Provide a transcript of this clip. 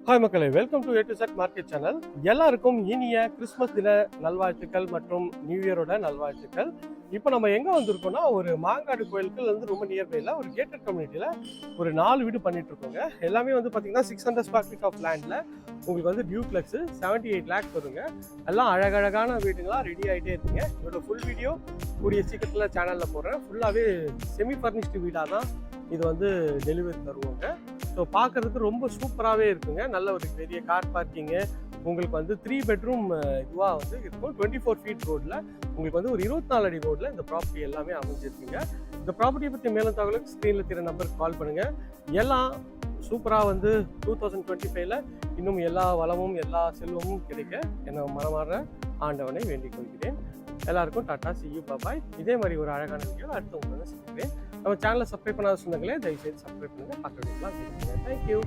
Hi மக்களே, welcome to A to Z market channel. எல்லாருக்கும் இனிய கிறிஸ்மஸ் தின நல்வாழ்த்துக்கள் மற்றும் நியூ இயரோட நல்வாழ்த்துக்கள். இப்போ நம்ம எங்கே வந்திருக்கோம்னா, ஒரு மாங்காடு கோயிலுக்கு வந்து ரொம்ப நியர்பையில் ஒரு கேட்டட் கம்யூனிட்டியில் ஒரு 4 வீடு பண்ணிட்டு இருக்கோங்க. எல்லாமே வந்து பார்த்தீங்கன்னா 600 ஸ்கொயர் ஃபீட் ஆஃப் லேண்டில் உங்களுக்கு வந்து டியூப்ளெக்ஸு 78 lakhs வருங்க. எல்லாம் அழகழகான வீடுங்களாம் ரெடி ஆகிட்டே இருக்குங்க. இதோட ஃபுல் வீடியோ கூடிய சீக்கிரத்தில் சேனலில் போடுறேன். ஃபுல்லாகவே செமி ஃபர்னிஷ்டு வீடாக தான் இது வந்து டெலிவரி தருவாங்க. ஸோ பார்க்குறதுக்கு ரொம்ப சூப்பராகவே இருக்குங்க. நல்ல ஒரு பெரிய கார் பார்க்கிங்கு, உங்களுக்கு வந்து 3 bedroom இதுவாக வந்து இருக்கும். 24 feet ரோடில் உங்களுக்கு வந்து ஒரு 24 அடி ரோடில் இந்த ப்ராப்பர்ட்டி எல்லாமே அமைஞ்சிருக்குங்க. இந்த ப்ராப்பர்ட்டியை பற்றி மேலும் தகவலுக்கு ஸ்க்ரீனில் தெரிய நம்பருக்கு கால் பண்ணுங்கள். எல்லாம் சூப்பராக வந்து 2025ல் இன்னும் எல்லா வளமும் எல்லா செல்வமும் கிடைக்க என்னை மனமாற ஆண்டவனை வேண்டிக் கொள்கிறேன். எல்லாருக்கும் tata, see you, bye bye. இதே மாதிரி ஒரு அழகான வீடியோ அடுத்து உங்களுக்கு சந்திக்கிறேன். நம்ம சேனலை சப்ஸ்கிரைப் பண்ணாத சொந்தங்களே தயவுசெய்து சப்ஸ்கிரைப் பண்ணுங்கள். பார்க்க வேண்டியதுலாம் தேங்க்யூ.